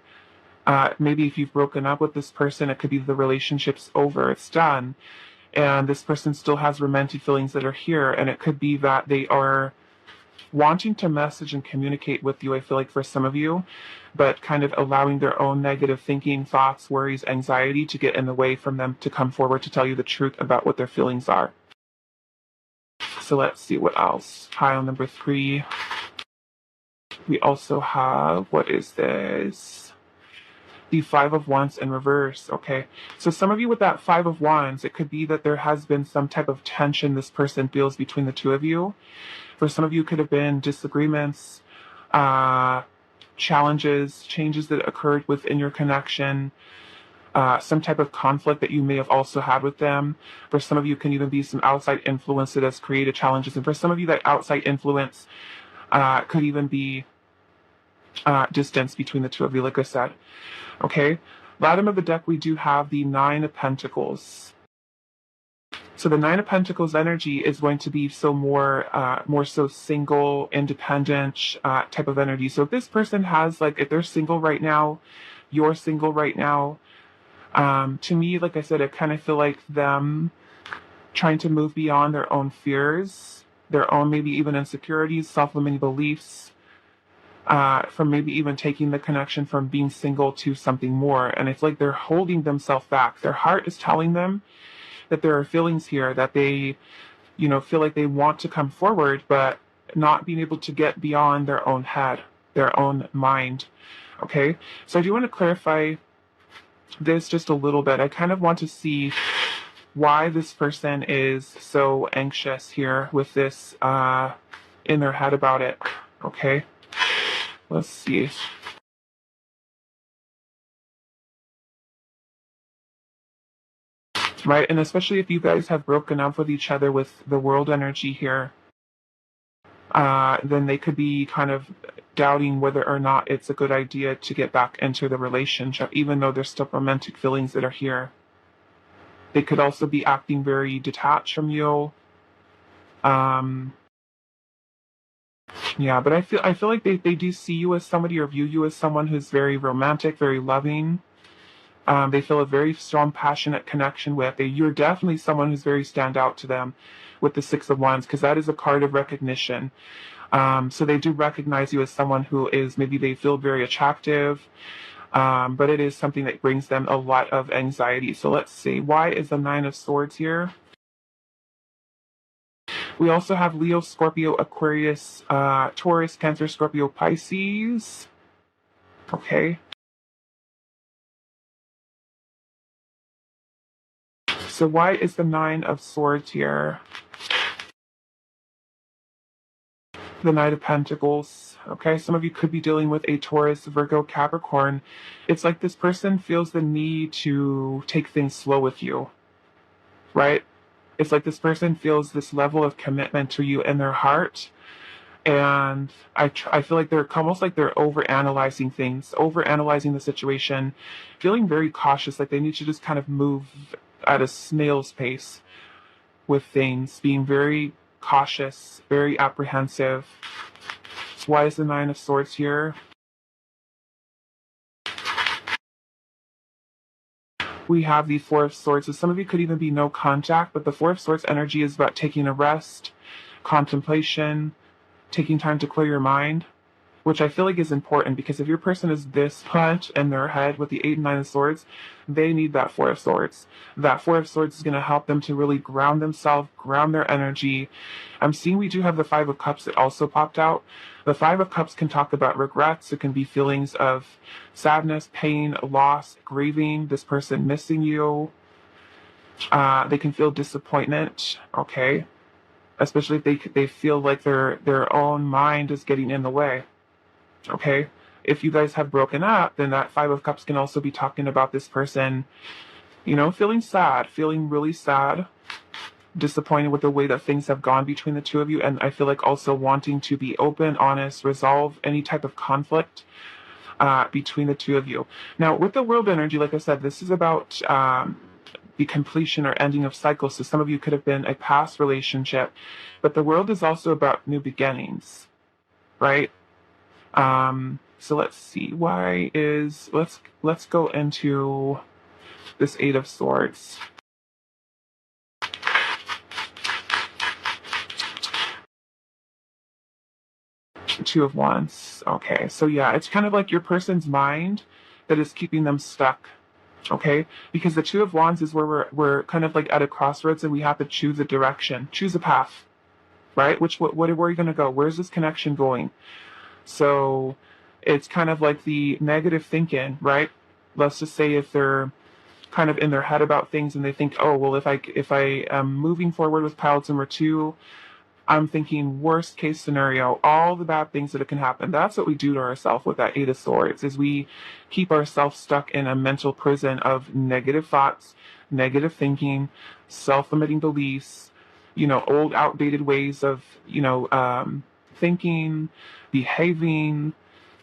Maybe if you've broken up with this person, it could be the relationship's over, it's done. And this person still has romantic feelings that are here. And it could be that they are wanting to message and communicate with you, I feel like for some of you, but kind of allowing their own negative thinking, thoughts, worries, anxiety to get in the way from them to come forward to tell you the truth about what their feelings are. So let's see what else. Pile number 3. We also have, what is this? The 5 of Wands in reverse. Okay, so some of you with that 5 of Wands, it could be that there has been some type of tension this person feels between the two of you. For some of you, it could have been disagreements, challenges, changes that occurred within your connection, some type of conflict that you may have also had with them. For some of you, it can even be some outside influence that has created challenges. And for some of you, that outside influence could even be distance between the two of you, like I said. Okay, bottom of the deck, we do have the 9 of Pentacles. So the 9 of Pentacles energy is going to be more so single, independent type of energy. So if this person has, like, if they're single right now, you're single right now, to me, like I said, I kind of feel like them trying to move beyond their own fears, their own maybe even insecurities, self-limiting beliefs, from maybe even taking the connection from being single to something more. And it's like they're holding themselves back. Their heart is telling them that there are feelings here that they, feel like they want to come forward, but not being able to get beyond their own head, their own mind. Okay, so I do want to clarify this just a little bit. I kind of want to see why this person is so anxious here with this in their head about it. Okay, let's see. Right, and especially if you guys have broken up with each other with the world energy here, then they could be kind of doubting whether or not it's a good idea to get back into the relationship, even though there's still romantic feelings that are here. They could also be acting very detached from you. Yeah, but I feel like they do see you as somebody, or view you as someone who's very romantic, very loving. They feel a very strong, passionate connection with. You're definitely someone who's very stand out to them with the 6 of Wands, because that is a card of recognition. So they do recognize you as someone who is, maybe they feel very attractive, but it is something that brings them a lot of anxiety. So let's see, why is the 9 of Swords here? We also have Leo, Scorpio, Aquarius, Taurus, Cancer, Scorpio, Pisces. Okay. So why is the 9 of Swords here? The Knight of Pentacles. Okay, some of you could be dealing with a Taurus, Virgo, Capricorn. It's like this person feels the need to take things slow with you, right? It's like this person feels this level of commitment to you in their heart. And I feel like they're almost like they're overanalyzing things, overanalyzing the situation, feeling very cautious, like they need to just kind of move at a snail's pace with things, being very cautious, very apprehensive. So why is the 9 of Swords here? We have the 4 of Swords. So some of you could even be no contact, but the 4 of Swords energy is about taking a rest, contemplation, taking time to clear your mind. which I feel like is important, because if your person is this much in their head with the 8 and 9 of swords, they need that 4 of swords. That 4 of swords is going to help them to really ground themselves, ground their energy. I'm seeing we do have the 5 of cups that also popped out. The 5 of cups can talk about regrets. It can be feelings of sadness, pain, loss, grieving, this person missing you. They can feel disappointment, okay? Especially if they feel like their own mind is getting in the way. Okay, if you guys have broken up, then that 5 of cups can also be talking about this person, feeling sad, feeling really sad, disappointed with the way that things have gone between the two of you. And I feel like also wanting to be open, honest, resolve any type of conflict between the two of you. Now, with the world energy, like I said, this is about the completion or ending of cycles. So some of you could have been a past relationship, but the world is also about new beginnings, right? So let's see, let's go into this 8 of swords. Two of Wands. Okay, so yeah, it's kind of like your person's mind that is keeping them stuck. Okay, because the 2 of Wands is where we're kind of like at a crossroads, and we have to choose a direction, choose a path, right? Where are you going to go? Where's this connection going? So it's kind of like the negative thinking, right? Let's just say if they're kind of in their head about things and they think, oh, well, if I am moving forward with pilots number 2, I'm thinking worst case scenario, all the bad things that can happen. That's what we do to ourselves with that 8 of swords, is we keep ourselves stuck in a mental prison of negative thoughts, negative thinking, self-limiting beliefs, old outdated ways of, thinking, behaving.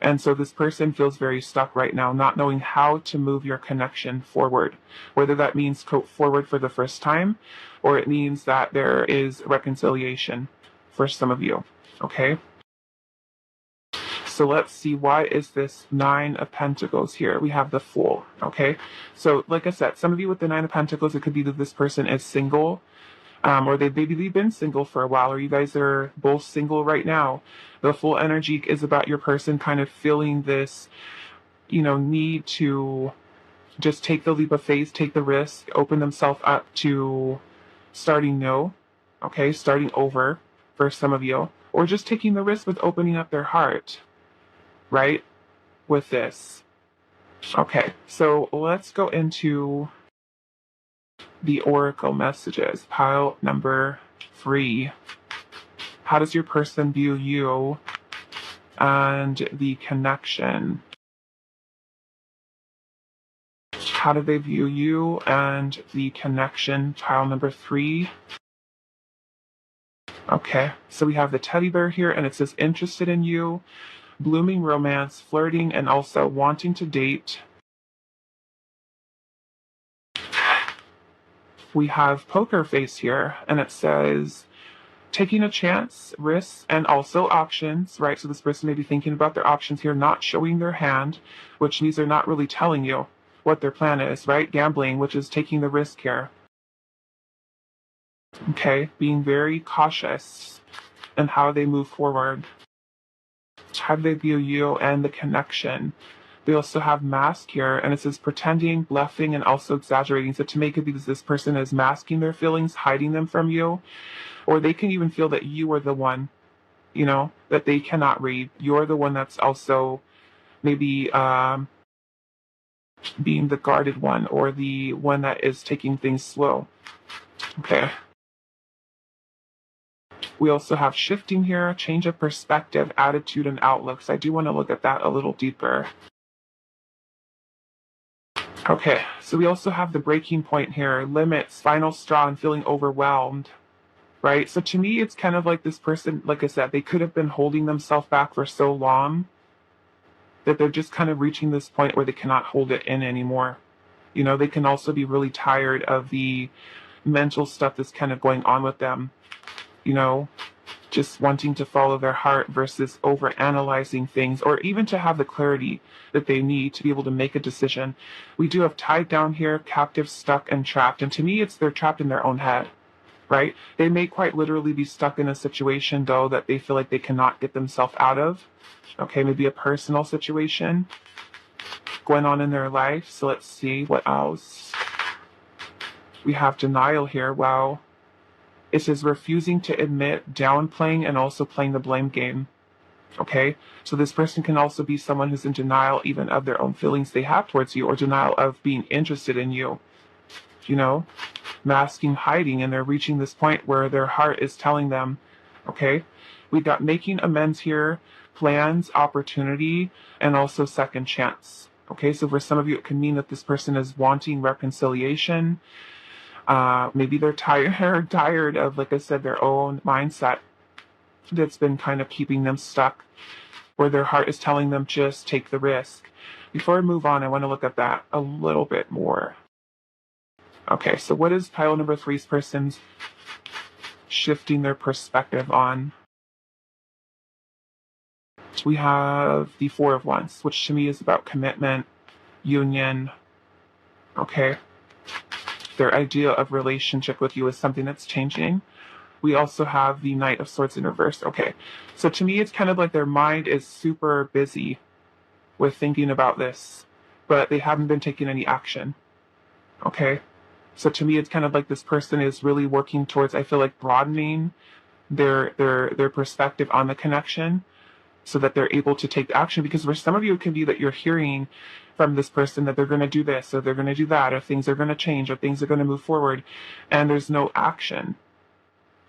And so this person feels very stuck right now, not knowing how to move your connection forward, whether that means go forward for the first time, or it means that there is reconciliation for some of you, okay? So let's see, why is this 9 of Pentacles here? We have the Fool, okay? So like I said, some of you with the 9 of Pentacles, it could be that this person is single, or they've been single for a while, or you guys are both single right now. The Fool energy is about your person kind of feeling this, need to just take the leap of faith, take the risk, open themselves up to starting new, okay, starting over for some of you, or just taking the risk with opening up their heart, right, with this. Okay, so let's go into the oracle messages. Pile number 3. How does your person view you and the connection? How do they view you and the connection? Pile number 3. Okay, so we have the teddy bear here, and it says interested in you, blooming romance, flirting, and also wanting to date. We have poker face here, and it says taking a chance, risks, and also options, right? So this person may be thinking about their options here, not showing their hand, which means they're not really telling you what their plan is, right? Gambling, which is taking the risk here. Okay, being very cautious in how they move forward. How do they view you and the connection? We also have mask here, and it says pretending, bluffing, and also exaggerating. So to make it because this person is masking their feelings, hiding them from you, or they can even feel that you are the one, that they cannot read. You're the one that's also maybe being the guarded one, or the one that is taking things slow. Okay. We also have shifting here, change of perspective, attitude, and outlook. So I do want to look at that a little deeper. Okay, so we also have the breaking point here, limits, final straw, and feeling overwhelmed, right? So to me, it's kind of like this person, like I said, they could have been holding themselves back for so long that they're just kind of reaching this point where they cannot hold it in anymore. They can also be really tired of the mental stuff that's kind of going on with them, just wanting to follow their heart versus over analyzing things, or even to have the clarity that they need to be able to make a decision. We do have tied down here, captive, stuck, and trapped. And to me, they're trapped in their own head, right? They may quite literally be stuck in a situation, though, that they feel like they cannot get themselves out of. Okay, maybe a personal situation going on in their life. So let's see what else. We have denial here. Wow. It says refusing to admit, downplaying, and also playing the blame game. Okay, so this person can also be someone who's in denial even of their own feelings they have towards you, or denial of being interested in you. You know, masking, hiding, and they're reaching this point where their heart is telling them, okay, we got making amends here, plans, opportunity, and also second chance. Okay, so for some of you, it can mean that this person is wanting reconciliation. Maybe they're tired of, like I said, their own mindset that's been kind of keeping them stuck, where their heart is telling them just take the risk. Before I move on, I want to look at that a little bit more. Okay, so what is pile number three's person's shifting their perspective on? We have the Four of Wands, which to me is about commitment, union. Okay, their idea of relationship with you is something that's changing. We also have the Knight of Swords in reverse. Okay, so to me, it's kind of like their mind is super busy with thinking about this, but they haven't been taking any action. Okay, so to me, it's kind of like this person is really working towards, I feel like, broadening their perspective on the connection, so that they're able to take action. Because for some of you, it can be that you're hearing from this person that they're going to do this, or they're going to do that, or things are going to change, or things are going to move forward, and there's no action.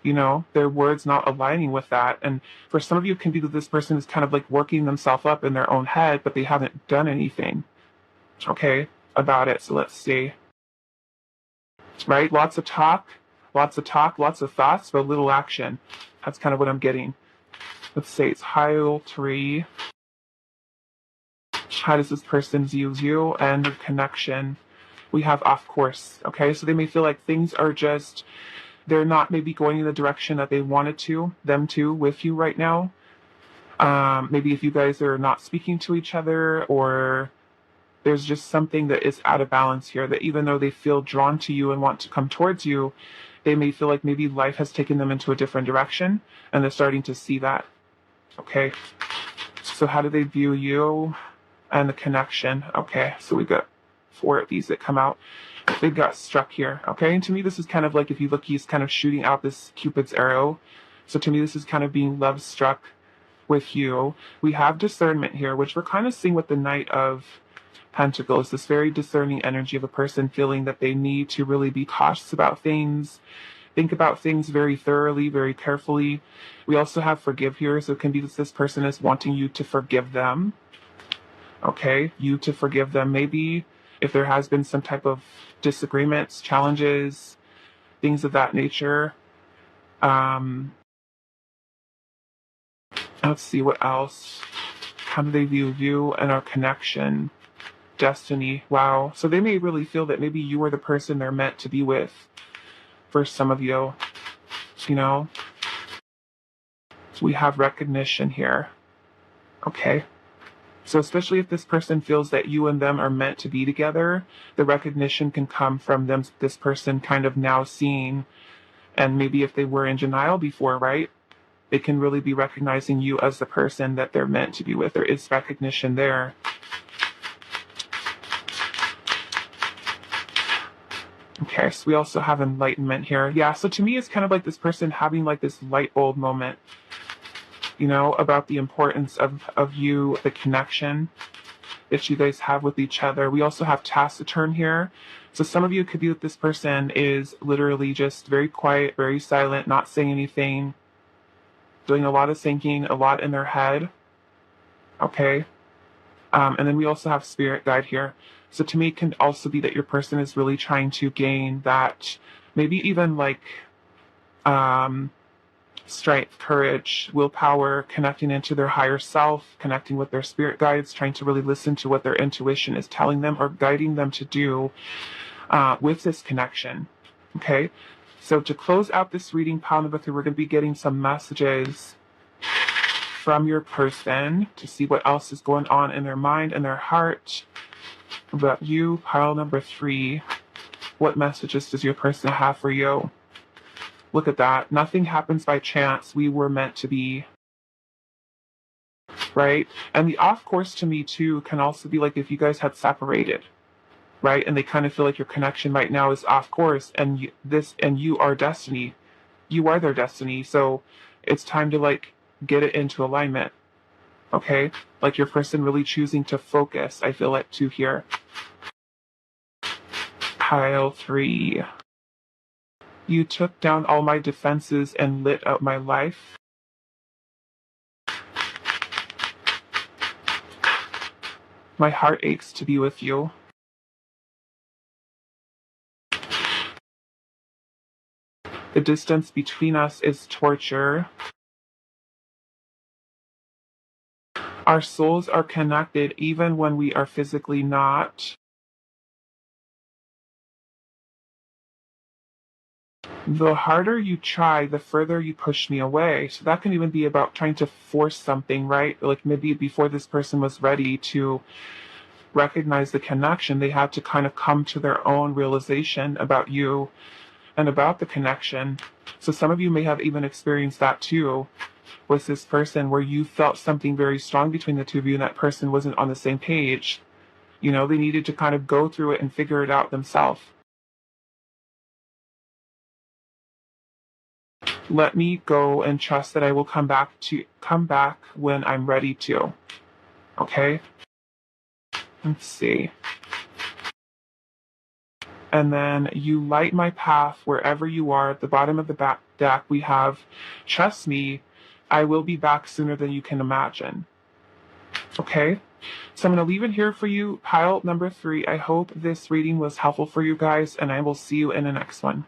You know, their words not aligning with that. And for some of you, it can be that this person is kind of like working themselves up in their own head, but they haven't done anything, okay, about it. So let's see. Right? Lots of talk, lots of thoughts, but little action. That's kind of what I'm getting. Let's say it's pile 3. How does this person view you and their connection? We have off course, okay? So they may feel like things are just, they're not maybe going in the direction that they wanted them to with you right now. Maybe if you guys are not speaking to each other, or there's just something that is out of balance here, that even though they feel drawn to you and want to come towards you, they may feel like maybe life has taken them into a different direction, and they're starting to see that. Okay, so how do they view you and the connection? Okay, so we got 4 of these that come out. They got struck here. Okay, and to me, this is kind of like, if you look, he's kind of shooting out this Cupid's arrow. So to me, this is kind of being love struck with you. We have discernment here, which we're kind of seeing with the Knight of Pentacles, this very discerning energy of a person feeling that they need to really be cautious about things, think about things very thoroughly, very carefully. We also have forgive here, so it can be that this person is wanting you to forgive them. Okay, you to forgive them, maybe if there has been some type of disagreements, challenges, things of that nature. Let's see what else. How do they view you and our connection? Destiny. Wow. So they may really feel that maybe you are the person they're meant to be with. For some of you, you know. We have recognition here. Okay. So especially if this person feels that you and them are meant to be together, the recognition can come from this person kind of now seeing, and maybe if they were in denial before, right? They can really be recognizing you as the person that they're meant to be with. There is recognition there. Okay, so we also have enlightenment here. Yeah, so to me, it's kind of like this person having like this light bulb moment, you know, about the importance of you, the connection that you guys have with each other. We also have taciturn here. So some of you could be that this person is literally just very quiet, very silent, not saying anything, doing a lot of thinking, a lot in their head. Okay. And then we also have spirit guide here. So to me, it can also be that your person is really trying to gain that, maybe even like strength, courage, willpower, connecting into their higher self, connecting with their spirit guides, trying to really listen to what their intuition is telling them or guiding them to do with this connection. Okay, so to close out this reading, pile number 3, we're going to be getting some messages from your person to see what else is going on in their mind and their heart about you. Pile number 3, what messages does your person have for you? Look at that. Nothing happens by chance. We were meant to be, right? And the off course to me too can also be like if you guys had separated, right? And they kind of feel like your connection right now is off course, and you are destiny. You are their destiny. So it's time to like get it into alignment. Okay? Like your person really choosing to focus. I feel like too here. Pile 3. You took down all my defenses and lit up my life. My heart aches to be with you. The distance between us is torture. Our souls are connected even when we are physically not. The harder you try, the further you push me away. So that can even be about trying to force something, right? Like maybe before this person was ready to recognize the connection, they had to kind of come to their own realization about you and about the connection. So some of you may have even experienced that too with this person, where you felt something very strong between the two of you and that person wasn't on the same page. You know, they needed to kind of go through it and figure it out themselves. Let me go and trust that I will come back when I'm ready to. Okay? Let's see. And then you light my path wherever you are. At the bottom of the back deck, we have, trust me, I will be back sooner than you can imagine. Okay? So I'm going to leave it here for you, pile number 3. I hope this reading was helpful for you guys, and I will see you in the next one.